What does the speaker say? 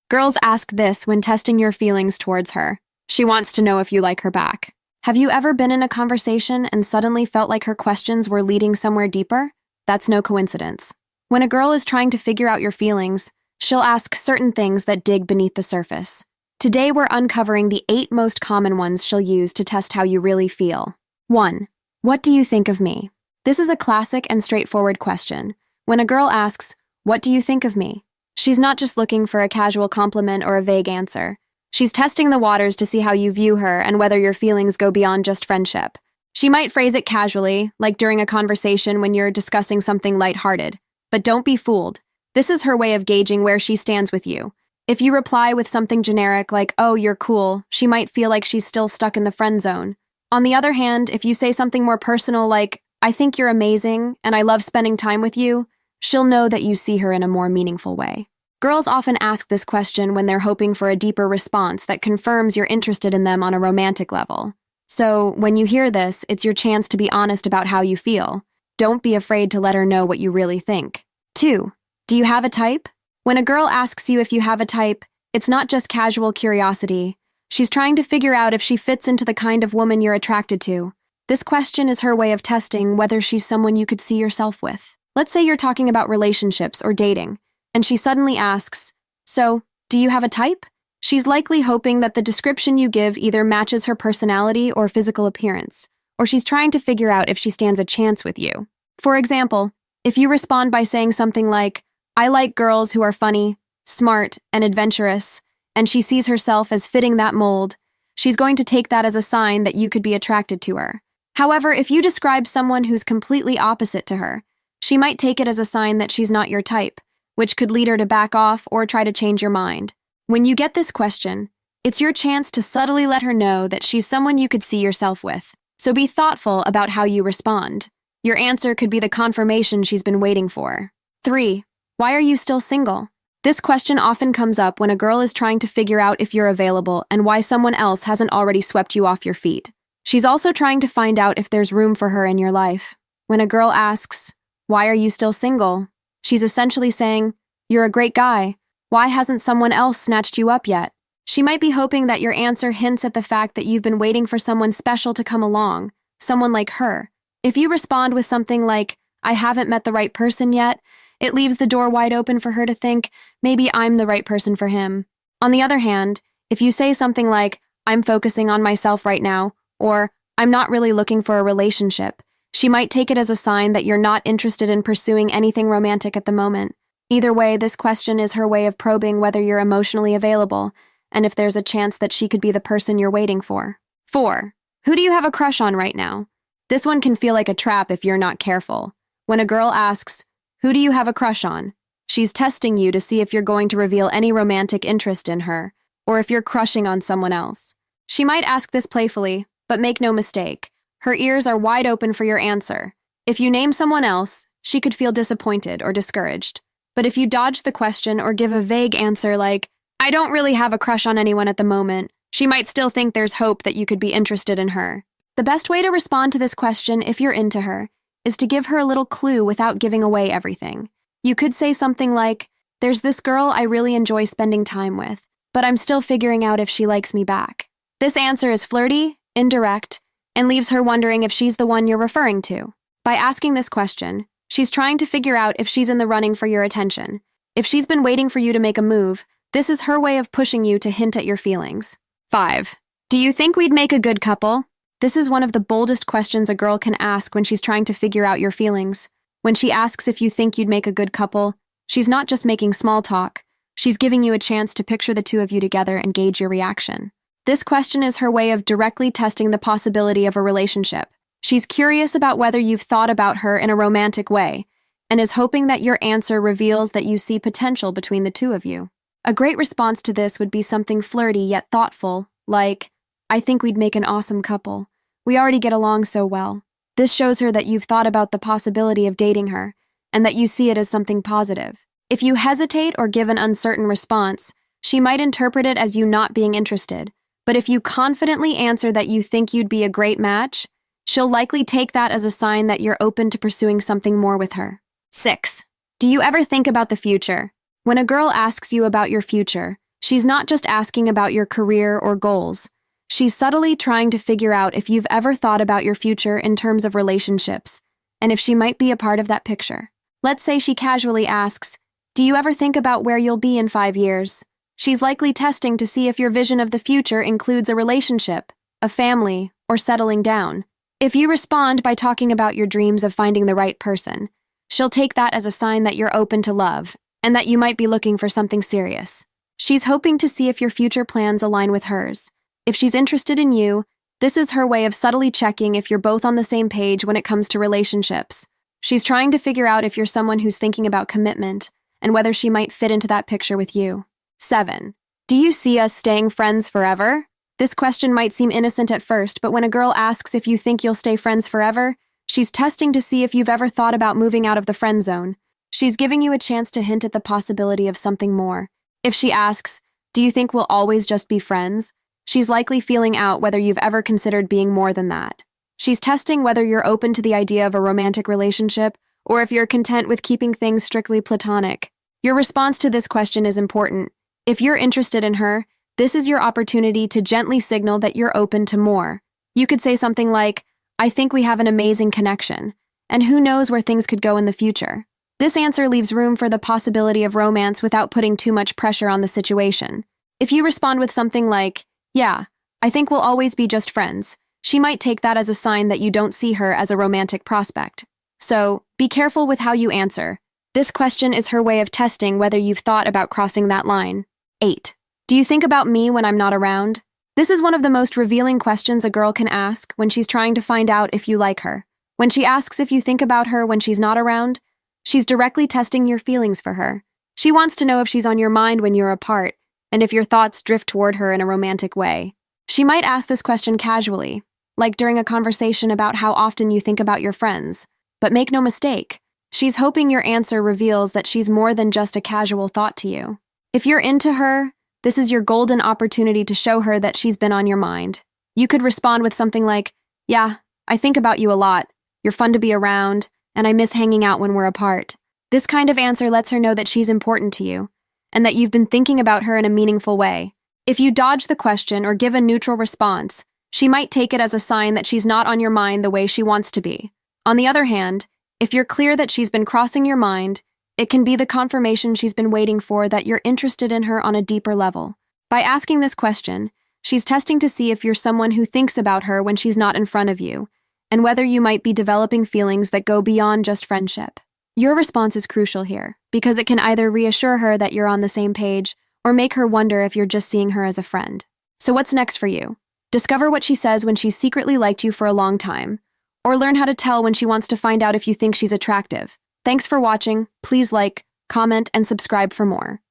Girls ask this when testing your feelings towards her. She wants to know if you like her back. Have you ever been in a conversation and suddenly felt like her questions were leading somewhere deeper? That's no coincidence. When a girl is trying to figure out your feelings, she'll ask certain things that dig beneath the surface. Today, we're uncovering the 8 most common ones she'll use to test how you really feel. 1. What do you think of me? This is a classic and straightforward question. When a girl asks, "What do you think of me?" she's not just looking for a casual compliment or a vague answer. She's testing the waters to see how you view her and whether your feelings go beyond just friendship. She might phrase it casually, like during a conversation when you're discussing something lighthearted. But don't be fooled. This is her way of gauging where she stands with you. If you reply with something generic like, "Oh, you're cool," she might feel like she's still stuck in the friend zone. On the other hand, if you say something more personal like, "I think you're amazing and I love spending time with you," she'll know that you see her in a more meaningful way. Girls often ask this question when they're hoping for a deeper response that confirms you're interested in them on a romantic level. So, when you hear this, it's your chance to be honest about how you feel. Don't be afraid to let her know what you really think. 2. Do you have a type? When a girl asks you if you have a type, it's not just casual curiosity. She's trying to figure out if she fits into the kind of woman you're attracted to. This question is her way of testing whether she's someone you could see yourself with. Let's say you're talking about relationships or dating, and she suddenly asks, "So, do you have a type?" She's likely hoping that the description you give either matches her personality or physical appearance, or she's trying to figure out if she stands a chance with you. For example, if you respond by saying something like, "I like girls who are funny, smart, and adventurous," and she sees herself as fitting that mold, she's going to take that as a sign that you could be attracted to her. However, if you describe someone who's completely opposite to her, she might take it as a sign that she's not your type, which could lead her to back off or try to change your mind. When you get this question, it's your chance to subtly let her know that she's someone you could see yourself with. So be thoughtful about how you respond. Your answer could be the confirmation she's been waiting for. 3. Why are you still single? This question often comes up when a girl is trying to figure out if you're available and why someone else hasn't already swept you off your feet. She's also trying to find out if there's room for her in your life. When a girl asks, "Why are you still single?" she's essentially saying, "You're a great guy. Why hasn't someone else snatched you up yet?" She might be hoping that your answer hints at the fact that you've been waiting for someone special to come along, someone like her. If you respond with something like, "I haven't met the right person yet," it leaves the door wide open for her to think, maybe I'm the right person for him. On the other hand, if you say something like, "I'm focusing on myself right now," or "I'm not really looking for a relationship," she might take it as a sign that you're not interested in pursuing anything romantic at the moment. Either way, this question is her way of probing whether you're emotionally available, and if there's a chance that she could be the person you're waiting for. 4. Who do you have a crush on right now? This one can feel like a trap if you're not careful. When a girl asks, "Who do you have a crush on?" she's testing you to see if you're going to reveal any romantic interest in her, or if you're crushing on someone else. She might ask this playfully, but make no mistake, her ears are wide open for your answer. If you name someone else, she could feel disappointed or discouraged. But if you dodge the question or give a vague answer like, "I don't really have a crush on anyone at the moment," she might still think there's hope that you could be interested in her. The best way to respond to this question, if you're into her, is to give her a little clue without giving away everything. You could say something like, "There's this girl I really enjoy spending time with, but I'm still figuring out if she likes me back." This answer is flirty, indirect, and leaves her wondering if she's the one you're referring to. By asking this question, she's trying to figure out if she's in the running for your attention. If she's been waiting for you to make a move, this is her way of pushing you to hint at your feelings. 5. Do you think we'd make a good couple? This is one of the boldest questions a girl can ask when she's trying to figure out your feelings. When she asks if you think you'd make a good couple, she's not just making small talk. She's giving you a chance to picture the two of you together and gauge your reaction. This question is her way of directly testing the possibility of a relationship. She's curious about whether you've thought about her in a romantic way, and is hoping that your answer reveals that you see potential between the two of you. A great response to this would be something flirty yet thoughtful, like, "I think we'd make an awesome couple. We already get along so well." This shows her that you've thought about the possibility of dating her, and that you see it as something positive. If you hesitate or give an uncertain response, she might interpret it as you not being interested. But if you confidently answer that you think you'd be a great match, she'll likely take that as a sign that you're open to pursuing something more with her. 6. Do you ever think about the future? When a girl asks you about your future, She's not just asking about your career or goals. She's subtly trying to figure out if you've ever thought about your future in terms of relationships, and if she might be a part of that picture. Let's say she casually asks, "Do you ever think about where you'll be in 5 years?" She's likely testing to see if your vision of the future includes a relationship, a family, or settling down. If you respond by talking about your dreams of finding the right person, she'll take that as a sign that you're open to love and that you might be looking for something serious. She's hoping to see if your future plans align with hers. If she's interested in you, this is her way of subtly checking if you're both on the same page when it comes to relationships. She's trying to figure out if you're someone who's thinking about commitment and whether she might fit into that picture with you. 7. Do you see us staying friends forever? This question might seem innocent at first, but when a girl asks if you think you'll stay friends forever, she's testing to see if you've ever thought about moving out of the friend zone. She's giving you a chance to hint at the possibility of something more. If she asks, "Do you think we'll always just be friends?" she's likely feeling out whether you've ever considered being more than that. She's testing whether you're open to the idea of a romantic relationship or if you're content with keeping things strictly platonic. Your response to this question is important. If you're interested in her, this is your opportunity to gently signal that you're open to more. You could say something like, "I think we have an amazing connection, and who knows where things could go in the future." This answer leaves room for the possibility of romance without putting too much pressure on the situation. If you respond with something like, "Yeah, I think we'll always be just friends," she might take that as a sign that you don't see her as a romantic prospect. So, be careful with how you answer. This question is her way of testing whether you've thought about crossing that line. 8. Do you think about me when I'm not around? This is one of the most revealing questions a girl can ask when she's trying to find out if you like her. When she asks if you think about her when she's not around, she's directly testing your feelings for her. She wants to know if she's on your mind when you're apart, and if your thoughts drift toward her in a romantic way. She might ask this question casually, like during a conversation about how often you think about your friends. But make no mistake, she's hoping your answer reveals that she's more than just a casual thought to you. If you're into her, this is your golden opportunity to show her that she's been on your mind. You could respond with something like, "Yeah, I think about you a lot. You're fun to be around, and I miss hanging out when we're apart." This kind of answer lets her know that she's important to you, and that you've been thinking about her in a meaningful way. If you dodge the question or give a neutral response, she might take it as a sign that she's not on your mind the way she wants to be. On the other hand, if you're clear that she's been crossing your mind, it can be the confirmation she's been waiting for that you're interested in her on a deeper level. By asking this question, she's testing to see if you're someone who thinks about her when she's not in front of you, and whether you might be developing feelings that go beyond just friendship. Your response is crucial here, because it can either reassure her that you're on the same page, or make her wonder if you're just seeing her as a friend. So what's next for you? Discover what she says when she's secretly liked you for a long time, or learn how to tell when she wants to find out if you think she's attractive. Thanks for watching. Please like, comment, and subscribe for more.